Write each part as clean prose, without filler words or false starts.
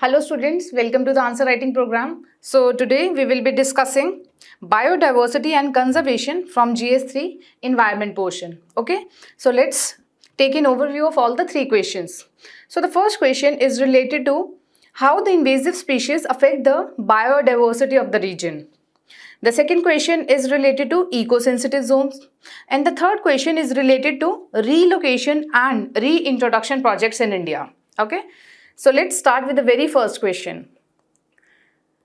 Hello students, welcome to the answer writing program. So today we will be discussing biodiversity and conservation from GS3 environment portion. Okay, so let's take an overview of all the three questions. So the first question is related to how the invasive species affect the biodiversity of the region. The second question is related to eco-sensitive zones, and the third question is related to relocation and reintroduction projects in India. Okay, so let's start with the very first question.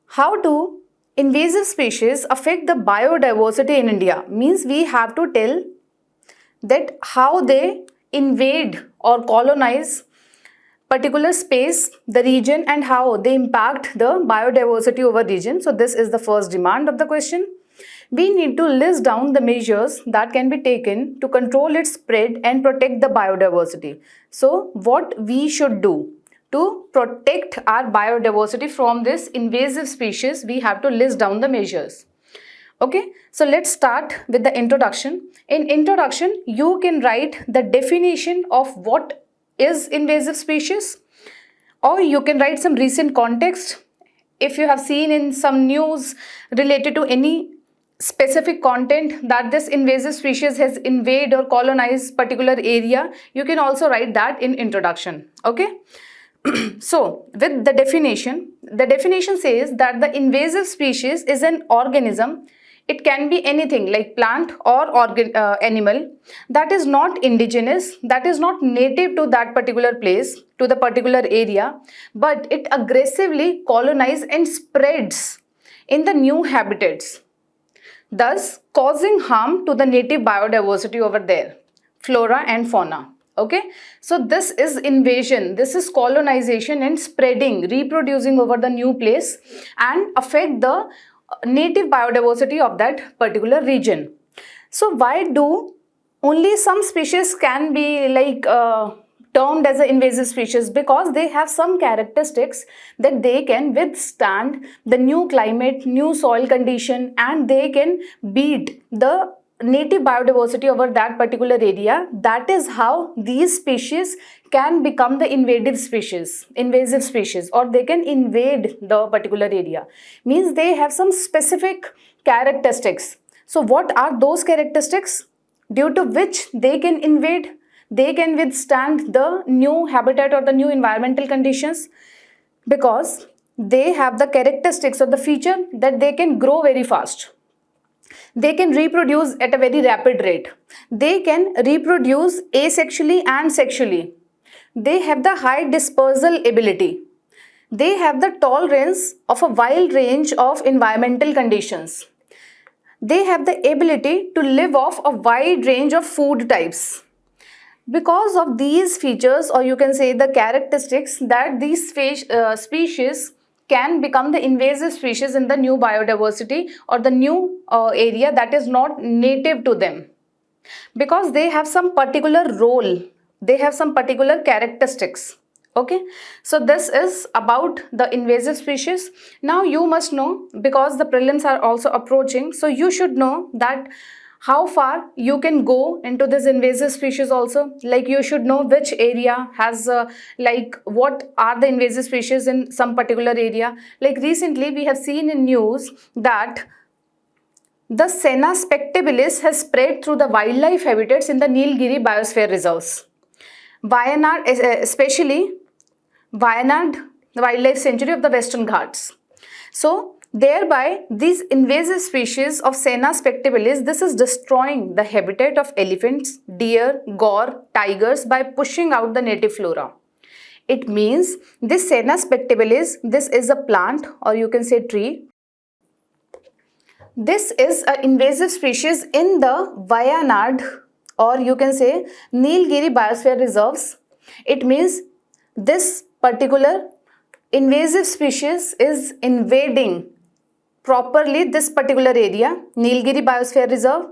How do invasive species affect the biodiversity in India? Means we have to tell that how they invade or colonize particular space, the region, and how they impact the biodiversity over region. So this is the first demand of the question. We need to list down the measures that can be taken to control its spread and protect the biodiversity. So what we should do to protect our biodiversity from this invasive species, we have to list down the measures. Okay, so let's start with the introduction. In introduction, you can write the definition of what is invasive species, or you can write some recent context. If you have seen in some news related to any specific content that this invasive species has invaded or colonized particular area, you can also write that in introduction. Okay. So with the definition says that the invasive species is an organism. It can be anything like plant or animal that is not indigenous, that is not native to that particular place, to the particular area, but it aggressively colonizes and spreads in the new habitats, thus causing harm to the native biodiversity over there, flora and fauna. Okay, so this is invasion, this is colonization and spreading, reproducing over the new place and affect the native biodiversity of that particular region. So why do only some species can be termed as an invasive species? Because they have some characteristics that they can withstand the new climate, new soil condition, and they can beat the native biodiversity over that particular area. That is how these species can become the invasive species, or they can invade the particular area. Means they have some specific characteristics. So what are those characteristics due to which they can invade, they can withstand the new habitat or the new environmental conditions? Because they have the characteristics or the feature that they can grow very fast. They can reproduce at a very rapid rate. They can reproduce asexually and sexually. They have the high dispersal ability. They have the tolerance of a wide range of environmental conditions. They have the ability to live off a wide range of food types. Because of these features, or you can say the characteristics, that these species can become the invasive species in the new biodiversity or the new area that is not native to them, because they have some particular role, they have some particular characteristics. Okay, so this is about the invasive species. Now you must know, because the prelims are also approaching, so you should know that how far you can go into this invasive species also. Like you should know which area has what are the invasive species in some particular area. Like recently we have seen in news that the Senna spectabilis has spread through the wildlife habitats in the Nilgiri biosphere reserves. Wayanad, especially Wayanad Wildlife Sanctuary of the Western Ghats. So thereby, these invasive species of Senna spectabilis, this is destroying the habitat of elephants, deer, gaur, tigers by pushing out the native flora. It means this Senna spectabilis, this is a plant, or you can say tree. This is an invasive species in the Wayanad, or you can say Nilgiri biosphere reserves. It means this particular invasive species is invading properly this particular area, Nilgiri biosphere reserve,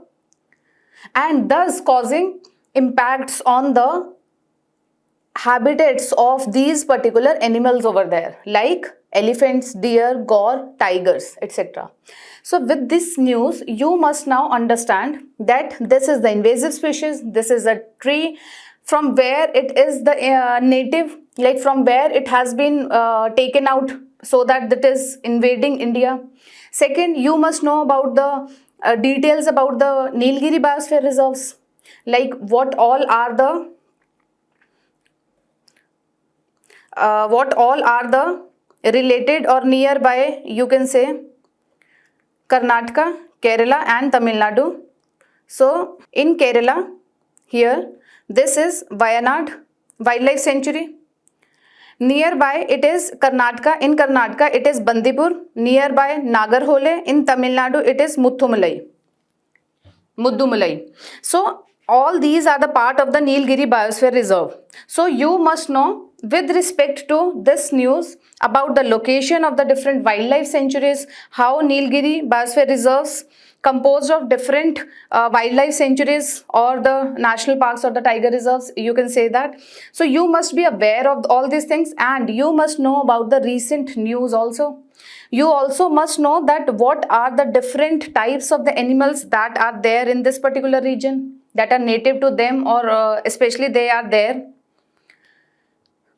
and thus causing impacts on the habitats of these particular animals over there, like elephants, deer, gaur, tigers, etc. So with this news, you must now understand that this is the invasive species, this is a tree from where it is the native like from where it has been taken out so that it is invading India. Second, you must know about the details about the Nilgiri Biosphere Reserves, like what all are the related or nearby, you can say, Karnataka, Kerala and Tamil Nadu. So in Kerala, here, this is Wayanad Wildlife Sanctuary. Nearby it is Karnataka. In Karnataka it is Bandipur. Nearby Nagarhole. In Tamil Nadu it is Muddumalai. So all these are the part of the Nilgiri Biosphere Reserve. So you must know with respect to this news about the location of the different wildlife sanctuaries, how Nilgiri Biosphere Reserves composed of different wildlife sanctuaries or the national parks or the tiger reserves, you can say that. So you must be aware of all these things, and you must know about the recent news also. You also must know that what are the different types of the animals that are there in this particular region, that are native to them, or especially they are there.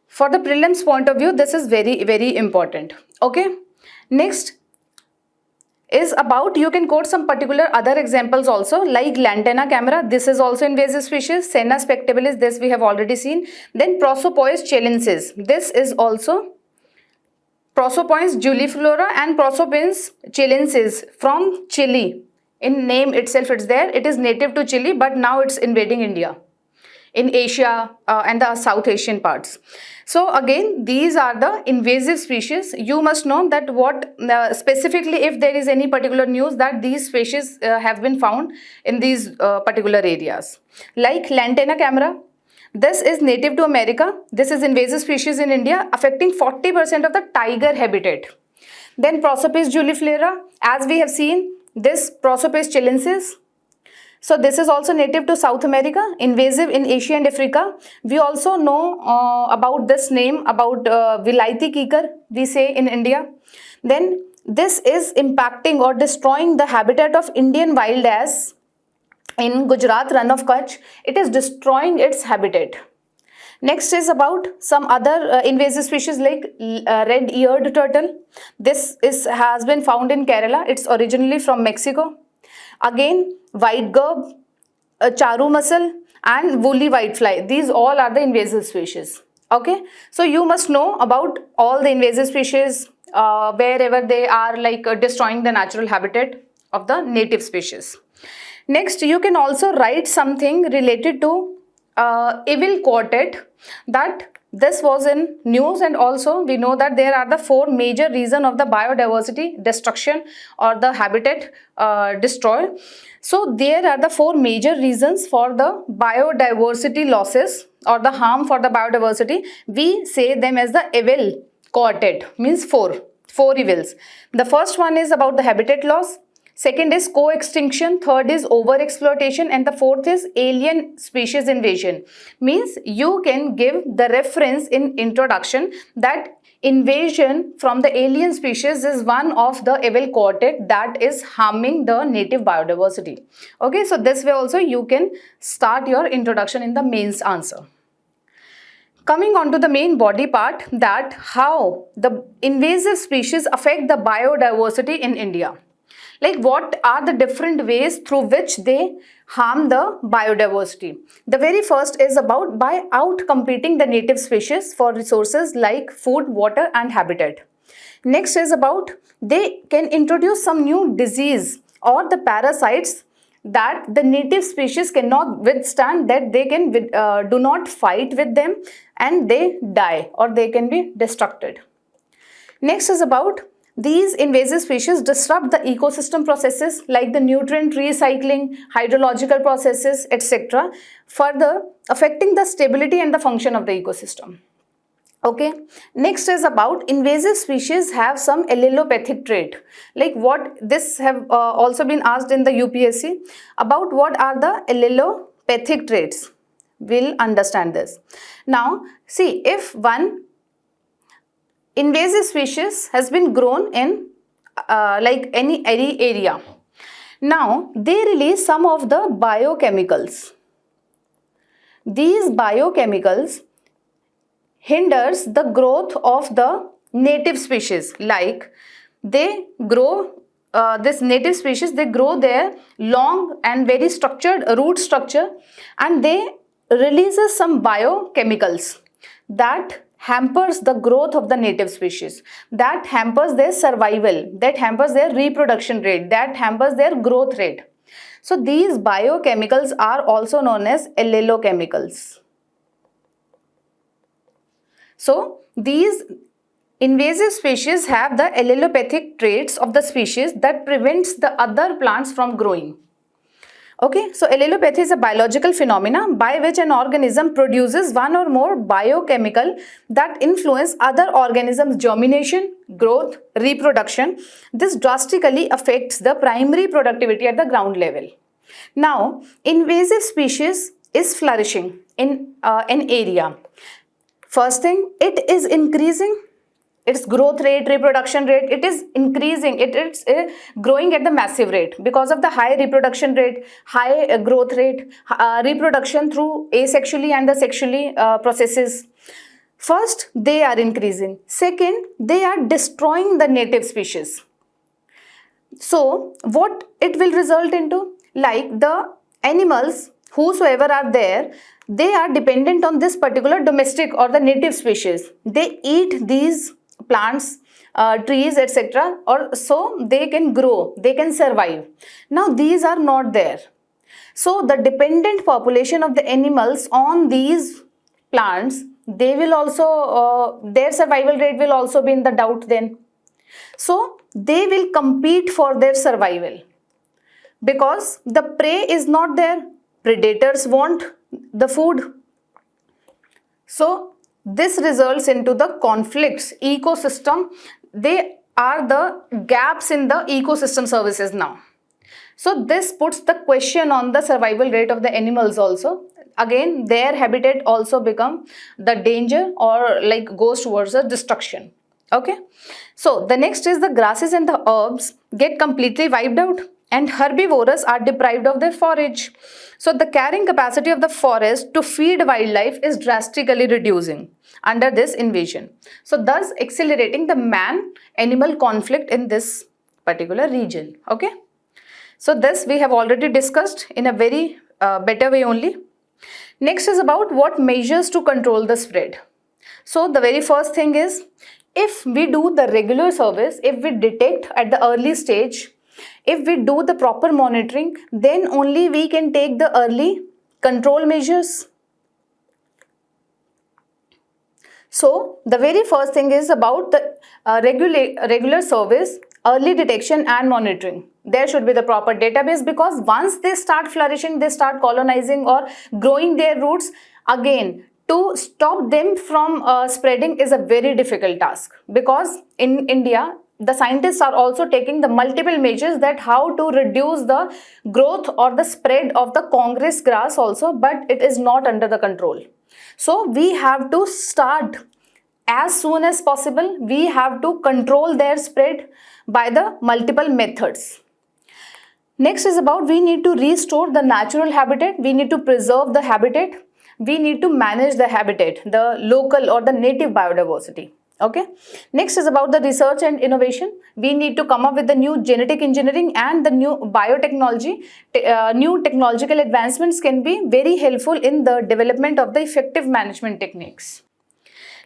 For the prelims point of view, this is very, very important. Okay. Next is about, you can quote some particular other examples also, like Lantana camera. This is also invasive species. Senna spectabilis, this we have already seen. Then Prosopis chilensis. This is also Prosopis juliflora and Prosopis chilensis from Chile. In name itself it's there. It is native to Chile, but now it's invading India in Asia and the South Asian parts. So again, these are the invasive species. You must know that what specifically, if there is any particular news that these species have been found in these particular areas. Like Lantana camera, this is native to America. This is invasive species in India, affecting 40% of the tiger habitat. Then Prosopis juliflora, as we have seen, this Prosopis chilensis. So this is also native to South America, invasive in Asia and Africa. We also know about this name, about Vilaiti kikar, we say in India. Then this is impacting or destroying the habitat of Indian wild ass in Gujarat, Run of Kutch. It is destroying its habitat. Next is about some other invasive species like red-eared turtle. This has been found in Kerala. It's originally from Mexico. Again, white gerb, charu mussel and woolly whitefly. These all are the invasive species. Okay, so you must know about all the invasive species wherever they are, like destroying the natural habitat of the native species. Next, you can also write something related to evil quartet, that this was in news, and also we know that there are the four major reasons of the biodiversity destruction or the habitat destroyed. So there are the four major reasons for the biodiversity losses or the harm for the biodiversity. We say them as the evil quartet, means four evils. The first one is about the habitat loss. Second is co-extinction, third is overexploitation, and the fourth is alien species invasion. Means you can give the reference in introduction that invasion from the alien species is one of the evil quartet that is harming the native biodiversity. Okay, so this way also you can start your introduction in the mains answer. Coming on to the main body part, that how the invasive species affect the biodiversity in India. Like what are the different ways through which they harm the biodiversity. The very first is about by out-competing the native species for resources like food, water and habitat. Next is about they can introduce some new disease or the parasites that the native species cannot withstand, that they can do not fight with them and they die or they can be destructed. Next is about these invasive species disrupt the ecosystem processes like the nutrient recycling, hydrological processes, etc., further affecting the stability and the function of the ecosystem. Okay, next is about invasive species have some allelopathic trait. Like what this have also been asked in the UPSC about what are the allelopathic traits. We'll understand this. Now, see, if one invasive species has been grown in like any area. Now, they release some of the biochemicals. These biochemicals hinders the growth of the native species. Like they grow, this native species, they grow their long and very structured root structure, and they releases some biochemicals that hampers the growth of the native species, that hampers their survival, that hampers their reproduction rate, that hampers their growth rate. So these biochemicals are also known as allelochemicals. So these invasive species have the allelopathic traits of the species that prevents the other plants from growing. Okay, so allelopathy is a biological phenomena by which an organism produces one or more biochemical that influence other organisms' germination, growth, reproduction. This drastically affects the primary productivity at the ground level. Now, invasive species is flourishing in an area. First thing, it is increasing its growth rate, reproduction rate, it is increasing, it's growing at the massive rate because of the high reproduction rate, high growth rate, reproduction through asexually and the sexually processes. First, they are increasing. Second, they are destroying the native species. So what it will result into, like the animals whosoever are there, they are dependent on this particular domestic or the native species. They eat these plants, trees, etc., or so they can grow, they can survive. Now these are not there. So the dependent population of the animals on these plants, they will also, their survival rate will also be in the doubt then. So they will compete for their survival because the prey is not there. Predators want the food. So this results into the conflicts, ecosystem. They are the gaps in the ecosystem services now. So this puts the question on the survival rate of the animals also. Again, their habitat also become the danger or like goes towards the destruction. Okay. So the next is the grasses and the herbs get completely wiped out and herbivores are deprived of their forage. So the carrying capacity of the forest to feed wildlife is drastically reducing under this invasion. So thus accelerating the man-animal conflict in this particular region. Okay. So this we have already discussed in a very better way only. Next is about what measures to control the spread. So the very first thing is, if we do the regular service, if we detect at the early stage, if we do the proper monitoring, then only we can take the early control measures. So the very first thing is about the regular service, early detection and monitoring. There should be the proper database, because once they start flourishing, they start colonizing or growing their roots, again to stop them from spreading is a very difficult task, because in India the scientists are also taking the multiple measures that how to reduce the growth or the spread of the Congress grass also, but it is not under the control. So we have to start as soon as possible. We have to control their spread by the multiple methods. Next is about, we need to restore the natural habitat, we need to preserve the habitat, we need to manage the habitat, the local or the native biodiversity. Okay. Next is about the research and innovation. We need to come up with the new genetic engineering and the new biotechnology. New technological advancements can be very helpful in the development of the effective management techniques.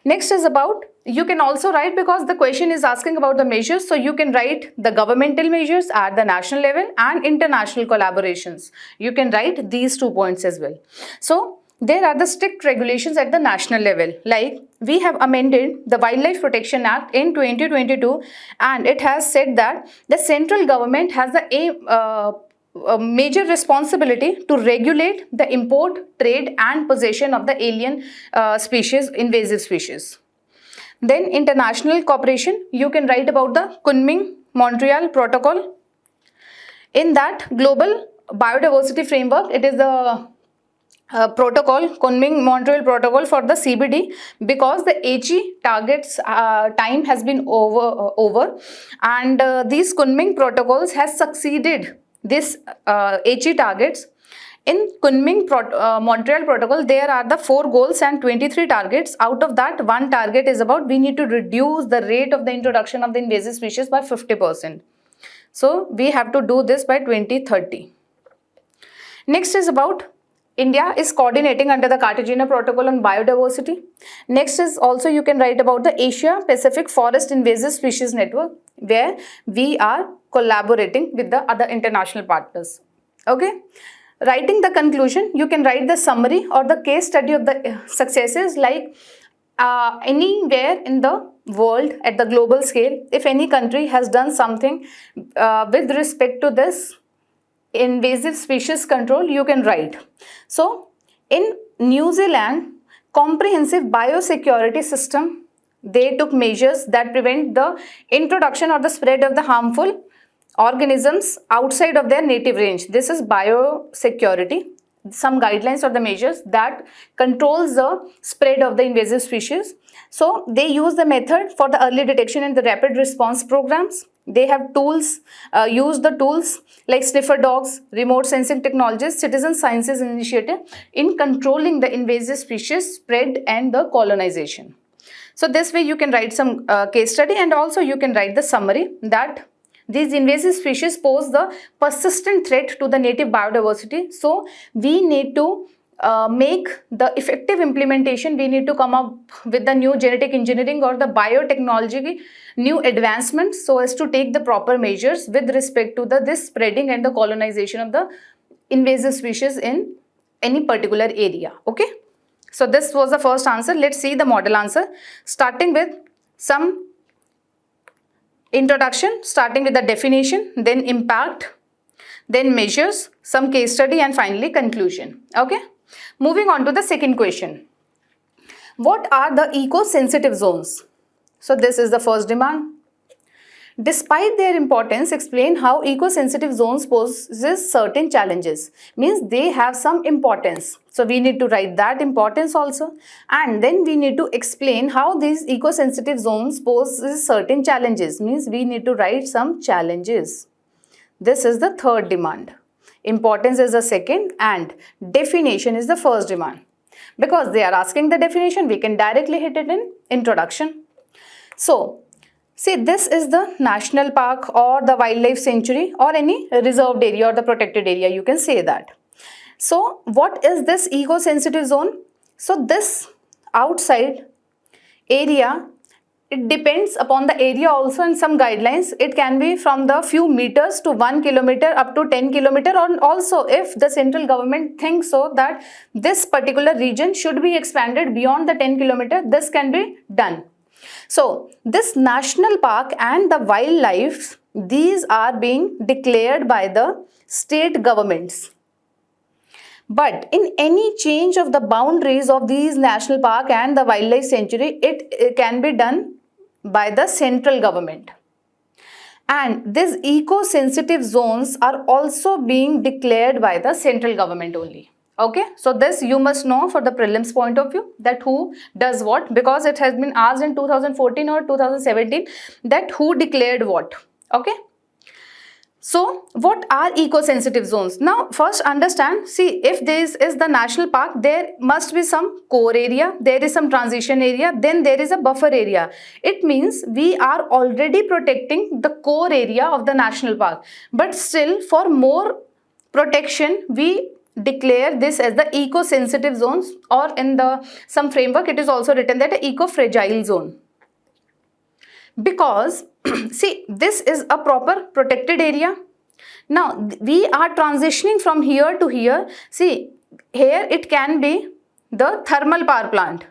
Next is about, you can also write, because the question is asking about the measures, so you can write the governmental measures at the national level and international collaborations. You can write these 2 points as well. So there are the strict regulations at the national level, like we have amended the Wildlife Protection Act in 2022, and it has said that the central government has the a major responsibility to regulate the import, trade and possession of the alien species, invasive species. Then international cooperation, you can write about the Kunming-Montreal Protocol. In that global biodiversity framework, it is the protocol, Kunming-Montreal Protocol for the CBD, because the HE targets time has been over, and these Kunming protocols has succeeded this HE targets In Kunming Montreal Protocol, there are the 4 goals and 23 targets. Out of that, one target is about we need to reduce the rate of the introduction of the invasive species by 50%. So we have to do this by 2030. Next is about India is coordinating under the Cartagena Protocol on biodiversity. Next is also you can write about the Asia Pacific Forest Invasive Species Network, where we are collaborating with the other international partners. Okay. Writing the conclusion, you can write the summary or the case study of the successes, like anywhere in the world at the global scale, if any country has done something with respect to this invasive species control, you can write. So in New Zealand comprehensive biosecurity system, they took measures that prevent the introduction or the spread of the harmful organisms outside of their native range. This is biosecurity, some guidelines or the measures that controls the spread of the invasive species. So they use the method for the early detection and the rapid response programs. They have tools, use the tools like sniffer dogs, remote sensing technologies, citizen sciences initiative in controlling the invasive species spread and the colonization. So this way you can write some case study, and also you can write the summary that these invasive species pose the persistent threat to the native biodiversity. So we need to make the effective implementation. We need to come up with the new genetic engineering or the biotechnology new advancements so as to take the proper measures with respect to this spreading and the colonization of the invasive species in any particular area. Okay. So this was the first answer. Let's see the model answer, starting with some introduction, starting with the definition, then impact, then measures, some case study, and finally conclusion. Okay. Moving on to the second question. What are the eco-sensitive zones? So this is the first demand. Despite their importance, explain how eco-sensitive zones poses certain challenges. Means they have some importance. So we need to write that importance also. And then we need to explain how these eco-sensitive zones poses certain challenges. Means we need to write some challenges. This is the third demand. Importance is the second and definition is the first demand. Because they are asking the definition, we can directly hit it in introduction. So, see, this is the national park or the wildlife sanctuary or any reserved area or the protected area, you can say that. So, what is this eco-sensitive zone? So, this outside area, it depends upon the area also and some guidelines. It can be from the few meters to 1 kilometer up to 10 kilometer, or also if the central government thinks so that this particular region should be expanded beyond the 10 kilometer, this can be done. So this national park and the wildlife, these are being declared by the state governments. But in any change of the boundaries of these national park and the wildlife sanctuary, it can be done by the central government. And these eco-sensitive zones are also being declared by the central government only. Okay, so this you must know for the prelims point of view, that who does what, because it has been asked in 2014 or 2017 that who declared what. Okay. So, what are eco-sensitive zones? Now, first understand, see, if this is the national park, there must be some core area, there is some transition area, then there is a buffer area. It means we are already protecting the core area of the national park. But still, for more protection, we declare this as the eco-sensitive zones, or in the some framework, it is also written that eco-fragile zone. Because see, this is a proper protected area. Now we are transitioning from here to here. See, here it can be the thermal power plant.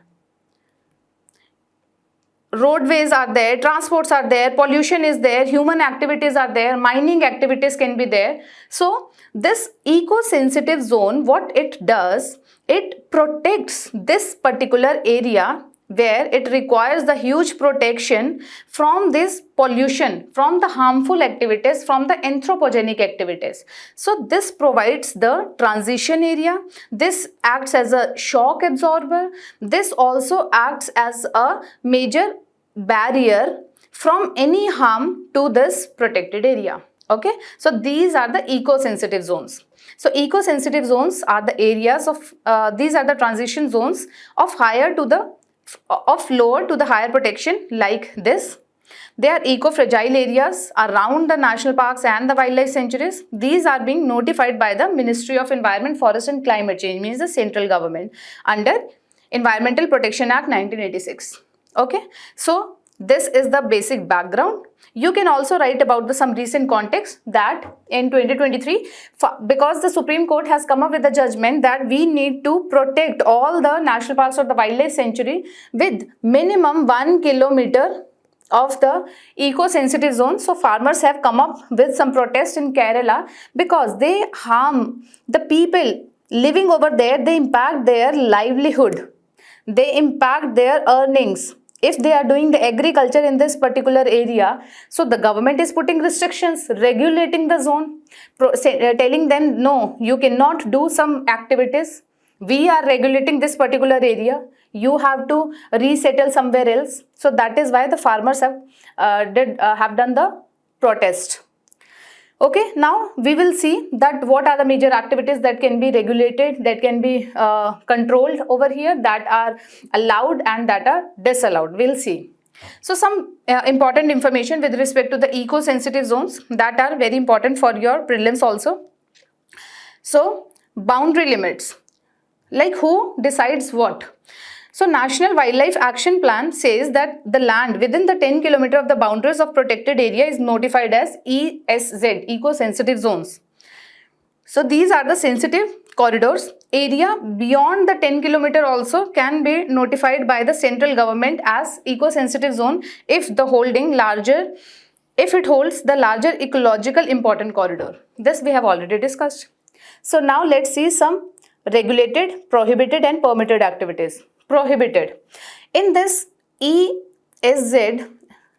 Roadways are there, transports are there, pollution is there, human activities are there, mining activities can be there. So this eco-sensitive zone, what it does, it protects this particular area where it requires the huge protection from this pollution, from the harmful activities, from the anthropogenic activities. So this provides the transition area. This acts as a shock absorber. This also acts as a major barrier from any harm to this protected area. Okay, so these are the eco-sensitive zones. So eco-sensitive zones are the areas of, these are the transition zones of lower to the higher protection like this. They are eco-fragile areas around the national parks and the wildlife sanctuaries. These are being notified by the Ministry of Environment, Forest and Climate Change, means the central government, under Environmental Protection Act 1986. Okay, so this is the basic background. You can also write about some recent context that in 2023, because the Supreme Court has come up with a judgment that we need to protect all the national parks or the wildlife sanctuary with minimum 1 kilometer of the eco-sensitive zone. So farmers have come up with some protest in Kerala because they harm the people living over there. They impact their livelihood, they impact their earnings if they are doing the agriculture in this particular area. So the government is putting restrictions, regulating the zone, telling them no, you cannot do some activities, we are regulating this particular area, you have to resettle somewhere else. So that is why the farmers have done the protest. Okay, now we will see that what are the major activities that can be regulated, that can be controlled over here, that are allowed and that are disallowed. We'll see. So some important information with respect to the eco-sensitive zones that are very important for your prelims also. So boundary limits, like who decides what? So National Wildlife Action Plan says that the land within the 10 km of the boundaries of protected area is notified as ESZ, eco-sensitive zones. So these are the sensitive corridors. Area beyond the 10 km also can be notified by the central government as eco-sensitive zone if it holds the larger ecological important corridor. This we have already discussed. So now let's see some regulated, prohibited and permitted activities. Prohibited. In this ESZ,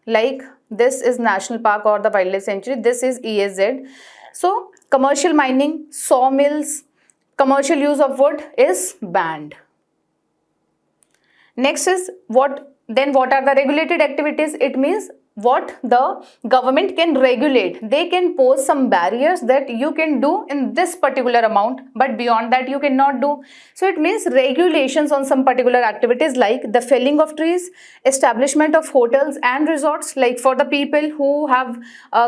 like this is National Park or the Wildlife Sanctuary, this is ESZ. So commercial mining, sawmills, commercial use of wood is banned. Next is what are the regulated activities? It means what the government can regulate. They can pose some barriers that you can do in this particular amount, but beyond that you cannot do. So it means regulations on some particular activities like the felling of trees, establishment of hotels and resorts, like for the people who have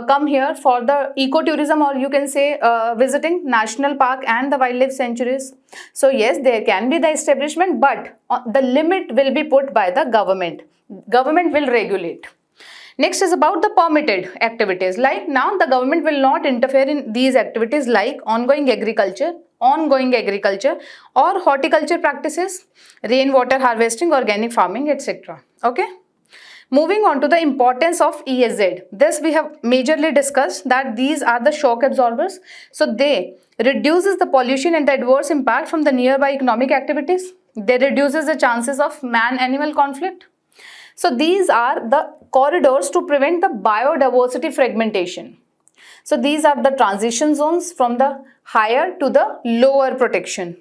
come here for the ecotourism, or you can say visiting national park and the wildlife sanctuaries. So yes, there can be the establishment, but the limit will be put by the government. Government will regulate. Next is about the permitted activities. Like now the government will not interfere in these activities like ongoing agriculture or horticulture practices, rainwater harvesting, organic farming, etc. Okay. Moving on to the importance of ESZ. This we have majorly discussed that these are the shock absorbers. So they reduces the pollution and the adverse impact from the nearby economic activities. They reduces the chances of man-animal conflict. So these are the corridors to prevent the biodiversity fragmentation. So these are the transition zones from the higher to the lower protection.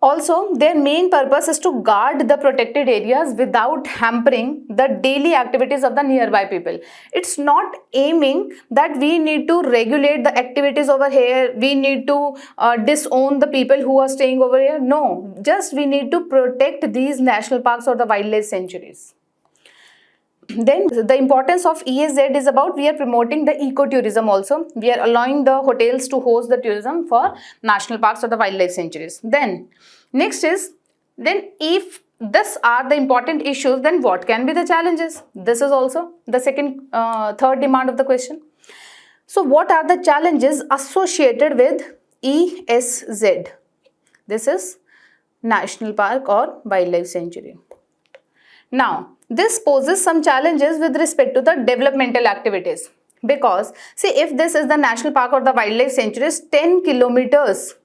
Also, their main purpose is to guard the protected areas without hampering the daily activities of the nearby people. It's not aiming that we need to regulate the activities over here, we need to disown the people who are staying over here. No, just we need to protect these national parks or the wildlife sanctuaries. Then the importance of ESZ is about we are promoting the ecotourism also. We are allowing the hotels to host the tourism for national parks or the wildlife sanctuaries. Then next is, then if this are the important issues, then what can be the challenges? This is also the third demand of the question. So what are the challenges associated with ESZ? This is National Park or Wildlife Sanctuary. Now, this poses some challenges with respect to the developmental activities, because see, if this is the national park or the wildlife sanctuary is 10 kilometers,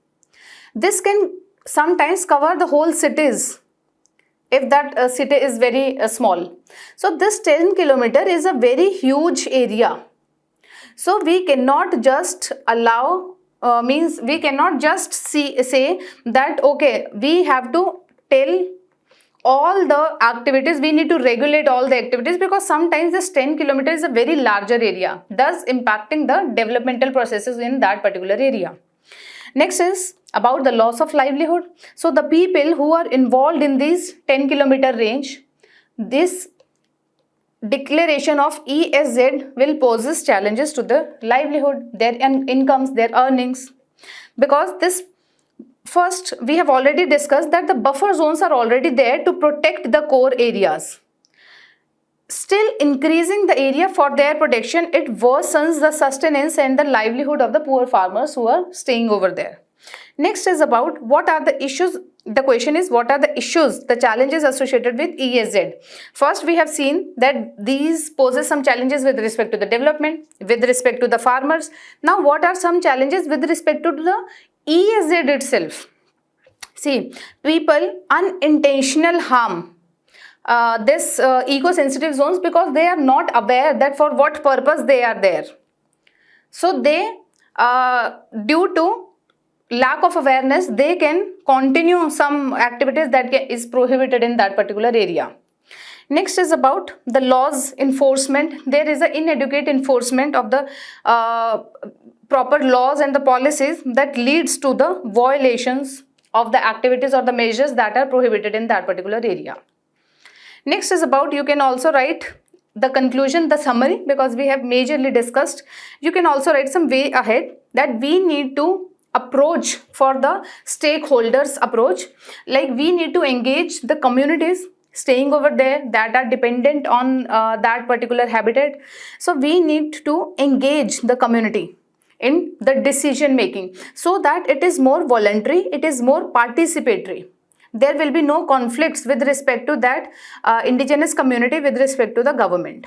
this can sometimes cover the whole cities if that city is very small. So this 10 kilometer is a very huge area. So we cannot just allow, we cannot just say that okay, we have to tell all the activities, we need to regulate all the activities, because sometimes this 10 kilometers is a very larger area, thus impacting the developmental processes in that particular area. Next is about the loss of livelihood. So the people who are involved in this 10-kilometer range, this declaration of ESZ will poses challenges to the livelihood, their incomes, their earnings, because this, first we have already discussed that the buffer zones are already there to protect the core areas. Still increasing the area for their protection, it worsens the sustenance and the livelihood of the poor farmers who are staying over there. Next is about what are the issues. The question is, what are the issues, the challenges associated with ESZ? First, we have seen that these poses some challenges with respect to the development, with respect to the farmers. Now, what are some challenges with respect to the ESZ itself? See, people unintentional harm this eco-sensitive zones because they are not aware that for what purpose they are there. So they, due to lack of awareness, they can continue some activities that is prohibited in that particular area. Next is about the laws enforcement. There is an inadequate enforcement of the proper laws and the policies that leads to the violations of the activities or the measures that are prohibited in that particular area. Next is about, you can also write the conclusion, the summary, because we have majorly discussed. You can also write some way ahead that we need to approach for the stakeholders approach, like we need to engage the communities staying over there that are dependent on that particular habitat. So we need to engage the community in the decision making so that it is more voluntary, it is more participatory. There will be no conflicts with respect to that indigenous community with respect to the government.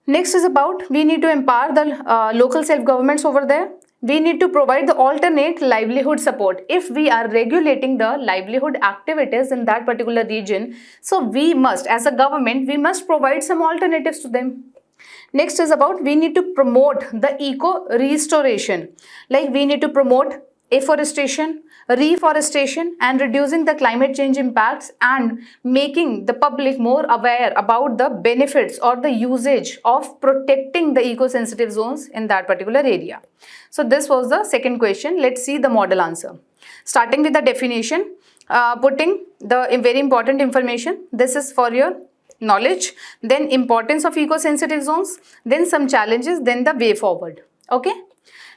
Next is about, we need to empower the local self-governments over there. We need to provide the alternate livelihood support. If we are regulating the livelihood activities in that particular region, so we must, as a government, we must provide some alternatives to them. Next is about, we need to promote the eco-restoration. Like we need to promote afforestation, reforestation and reducing the climate change impacts and making the public more aware about the benefits or the usage of protecting the eco-sensitive zones in that particular area. So this was the second question. Let's see the model answer. Starting with the definition, putting the very important information. This is for your knowledge. Then importance of eco-sensitive zones, then some challenges, then the way forward. Okay.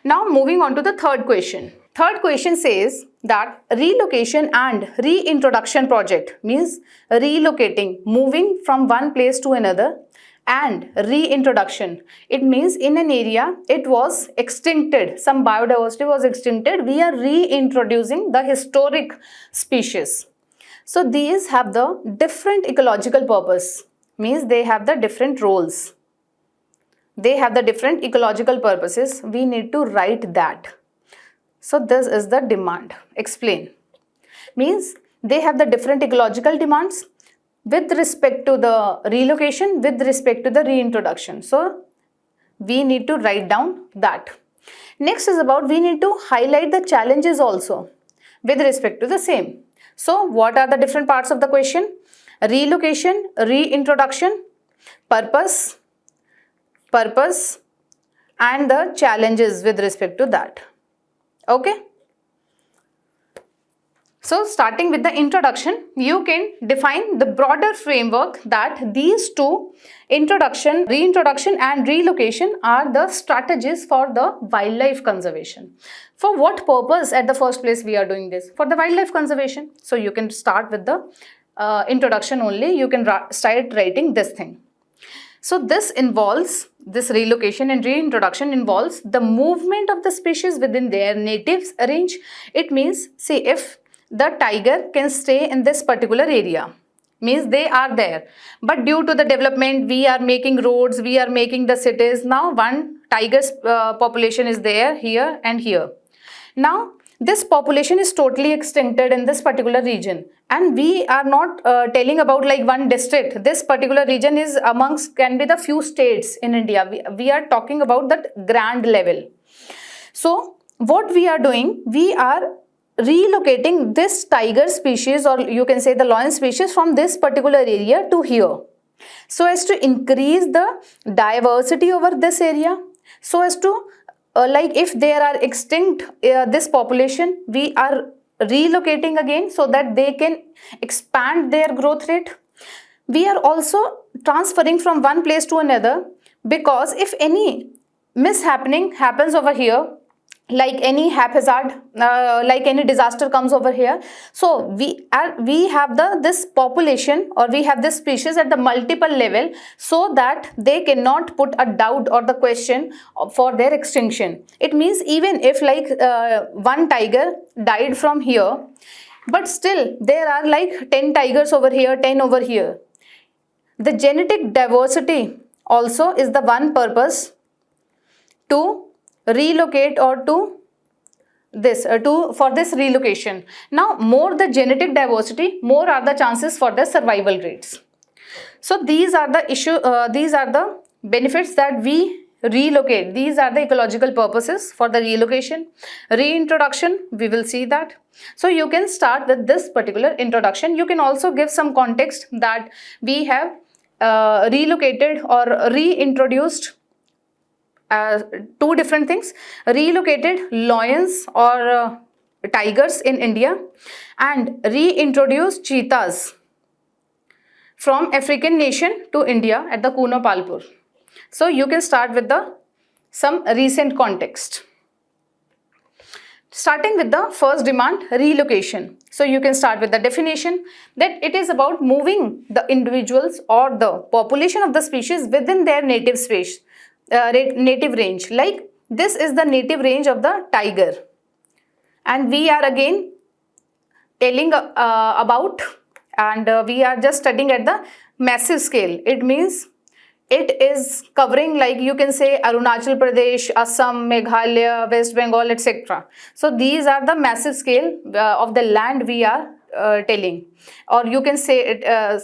Now moving on to the third question. Third question says that relocation and reintroduction project means relocating, moving from one place to another, and reintroduction. It means in an area it was extincted, some biodiversity was extincted, we are reintroducing the historic species. So these have the different ecological purpose, means they have the different roles. They have the different ecological purposes. We need to write that. So this is the demand. Explain. Means they have the different ecological demands with respect to the relocation, with respect to the reintroduction. So we need to write down that. Next is about, we need to highlight the challenges also with respect to the same. So what are the different parts of the question? Relocation, reintroduction, purpose, and the challenges with respect to that. Okay. So starting with the introduction, you can define the broader framework that these two, introduction, reintroduction and relocation, are the strategies for the wildlife conservation. For what purpose at the first place we are doing this? For the wildlife conservation. So you can start with the introduction only. You can start writing this thing. So this involves, this relocation and reintroduction involves the movement of the species within their native range. It means, see, if the tiger can stay in this particular area, means they are there. But due to the development, we are making roads, we are making the cities. Now one tiger's population is there, here and here. Now this population is totally extincted in this particular region, and we are not telling about like one district. This particular region is amongst, can be the few states in India. We are talking about that grand level. So what we are doing, we are relocating this tiger species, or you can say the lion species, from this particular area to here, so as to increase the diversity over this area, so as to like if there are extinct this population, we are relocating again so that they can expand their growth rate. We are also transferring from one place to another, because if any mishappening happens over here, like any haphazard, like any disaster comes over here, so we have this population, or we have this species at the multiple level, so that they cannot put a doubt or the question for their extinction. It means even if like one tiger died from here, but still there are like 10 tigers over here, 10 over here. The genetic diversity also is the one purpose to relocate, or to this for this relocation. Now more the genetic diversity, more are the chances for the survival rates. So these are the these are the benefits that we relocate. These are the ecological purposes for the relocation. Reintroduction, we will see that. So you can start with this particular introduction. You can also give some context that we have relocated or reintroduced two different things: relocated lions or tigers in India, and reintroduced cheetahs from African nation to India at the Kuno Palpur. So you can start with some recent context. Starting with the first demand, relocation. So you can start with the definition, that it is about moving the individuals or the population of the species within their native space, native range. Like this is the native range of the tiger, and we are again telling about, and we are just studying at the massive scale. It means it is covering, like you can say, Arunachal Pradesh, Assam, Meghalaya, West Bengal, etc. So these are the massive scale of the land we are telling. Or you can say it,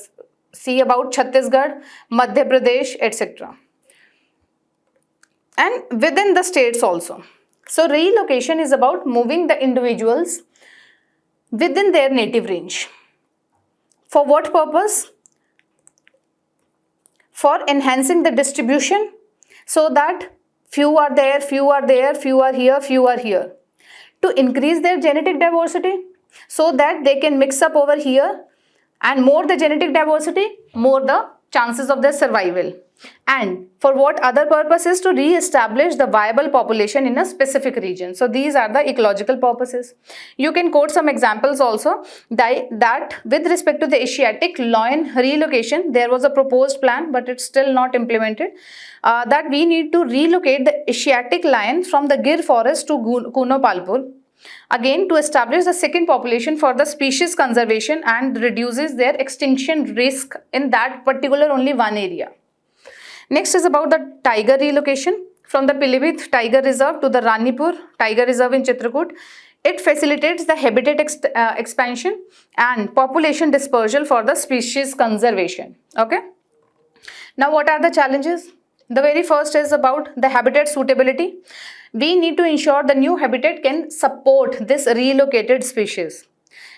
see about Chhattisgarh, Madhya Pradesh, etc. And within the states also. So relocation is about moving the individuals within their native range. For what purpose? For enhancing the distribution, so that few are there, few are there, few are here, few are here. To increase their genetic diversity, so that they can mix up over here, and more the genetic diversity, more the chances of their survival. And for what other purposes? To re-establish the viable population in a specific region. So these are the ecological purposes. You can quote some examples also, that with respect to the Asiatic lion relocation, there was a proposed plan, but it's still not implemented, that we need to relocate the Asiatic lion from the Gir forest to Kuno Palpur, again to establish the second population for the species conservation, and reduces their extinction risk in that particular only one area. Next is about the tiger relocation from the Pilibhit Tiger Reserve to the Ranipur Tiger Reserve in Chitrakoot. It facilitates the habitat expansion and population dispersal for the species conservation. Okay. Now what are the challenges? The very first is about the habitat suitability. We need to ensure the new habitat can support this relocated species.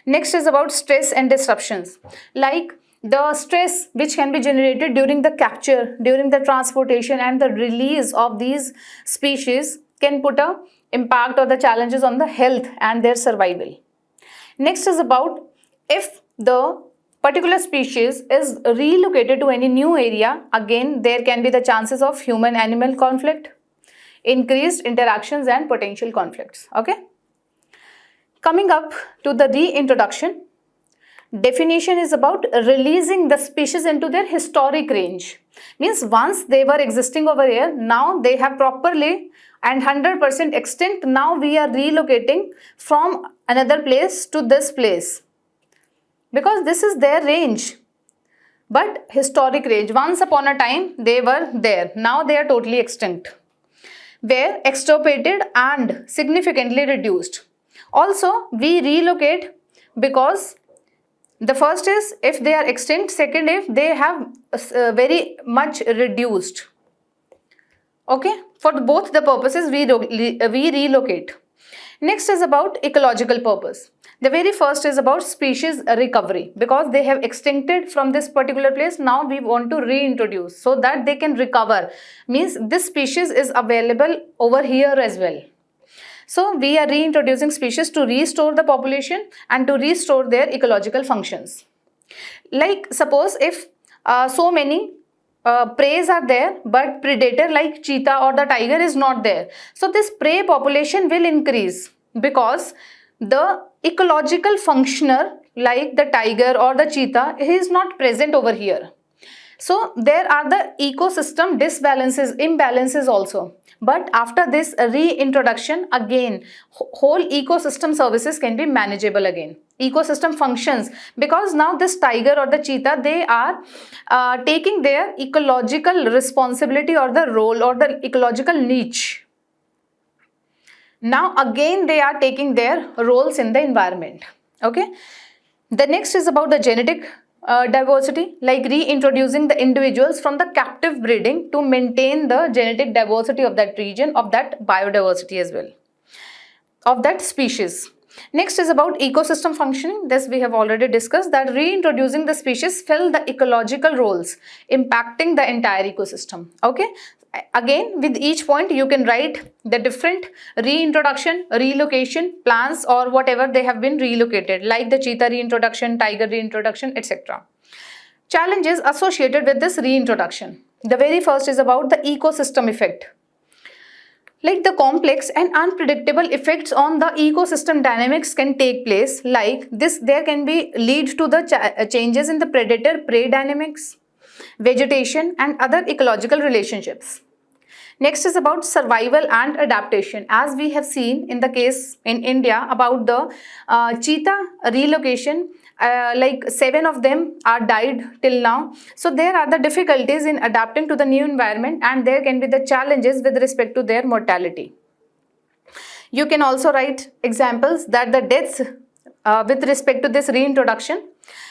Next is about stress and disruptions, like the stress which can be generated during the capture, during the transportation and the release of these species can put a impact or the challenges on the health and their survival. Next is about if the particular species is relocated to any new area, again there can be the chances of human-animal conflict, increased interactions and potential conflicts. Okay. Coming up to the reintroduction. Definition is about releasing the species into their historic range. Means once they were existing over here, now they have properly and 100% extinct. Now we are relocating from another place to this place, because this is their range, but historic range. Once upon a time they were there, now they are totally extinct, were extirpated and significantly reduced. Also we relocate because the first is if they are extinct, second if they have very much reduced. Okay, for both the purposes we relocate. Next is about ecological purpose. The very first is about species recovery, because they have extincted from this particular place. Now we want to reintroduce so that they can recover. Means this species is available over here as well. So we are reintroducing species to restore the population and to restore their ecological functions. Like suppose if so many preys are there, but predator like cheetah or the tiger is not there, so this prey population will increase, because the ecological functioner like the tiger or the cheetah is not present over here. So there are the ecosystem imbalances also. But after this reintroduction, again whole ecosystem services can be manageable again. Ecosystem functions, because now this tiger or the cheetah, they are taking their ecological responsibility or the role or the ecological niche. Now again they are taking their roles in the environment. Okay. The next is about the genetic diversity, like reintroducing the individuals from the captive breeding to maintain the genetic diversity of that region, of that biodiversity as well, of that species. Next is about ecosystem functioning. This we have already discussed, that reintroducing the species fill the ecological roles, impacting the entire ecosystem. Okay. Again, with each point you can write the different reintroduction, relocation plans, or whatever they have been relocated, like the cheetah reintroduction, tiger reintroduction, etc. Challenges associated with this reintroduction. The very first is about the ecosystem effect. Like the complex and unpredictable effects on the ecosystem dynamics can take place. Like this, there can be lead to the changes in the predator-prey dynamics, vegetation, and other ecological relationships. Next is about survival and adaptation. As we have seen in the case in India about the cheetah relocation, like 7 of them are died till now. So there are the difficulties in adapting to the new environment, and there can be the challenges with respect to their mortality. You can also write examples that the deaths with respect to this reintroduction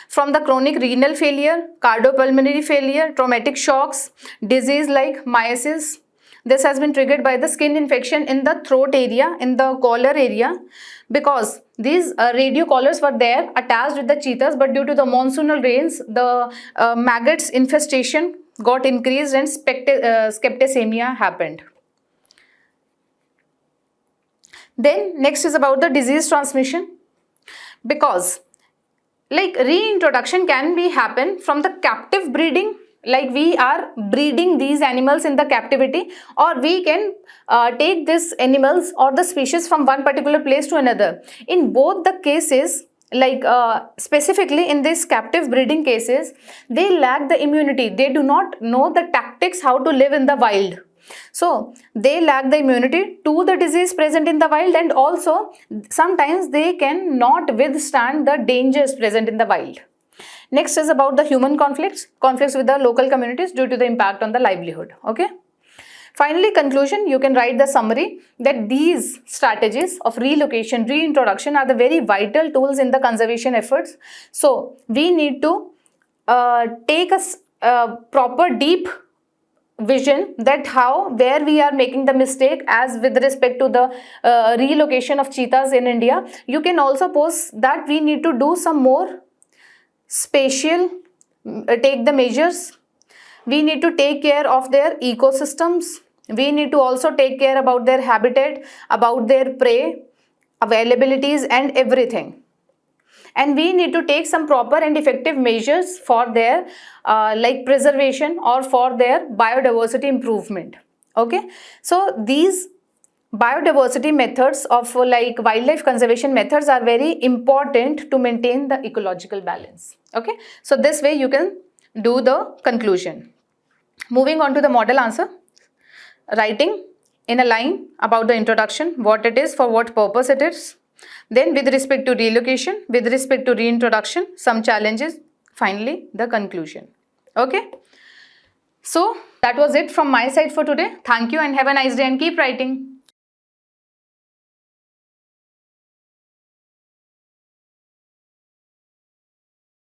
from the chronic renal failure, cardiopulmonary failure, traumatic shocks, disease like myositis. This has been triggered by the skin infection in the throat area, in the collar area, because these radio collars were there attached with the cheetahs, but due to the monsoonal rains, the maggots infestation got increased and septicemia happened. Then next is about the disease transmission, because like reintroduction can be happen from the captive breeding, like we are breeding these animals in the captivity, or we can take these animals or the species from one particular place to another. In both the cases, like specifically in this captive breeding cases, they lack the immunity. They do not know the tactics how to live in the wild. So they lack the immunity to the disease present in the wild, and also sometimes they cannot withstand the dangers present in the wild. Next is about the human conflicts with the local communities due to the impact on the livelihood. Okay. Finally, conclusion, you can write the summary that these strategies of relocation, reintroduction are the very vital tools in the conservation efforts. So we need to take a proper deep vision that where we are making the mistake as with respect to the relocation of cheetahs in India. You can also post that we need to do some more spatial, take the measures. We need to take care of their ecosystems. We need to also take care about their habitat, about their prey, availabilities and everything. And we need to take some proper and effective measures for their like preservation or for their biodiversity improvement. Okay. So these biodiversity methods of like wildlife conservation methods are very important to maintain the ecological balance. Okay. So this way you can do the conclusion. Moving on to the model answer. Writing in a line about the introduction, what it is, for what purpose it is. Then with respect to relocation, with respect to reintroduction, some challenges, finally the conclusion. Okay. So that was it from my side for today. Thank you and have a nice day and keep writing.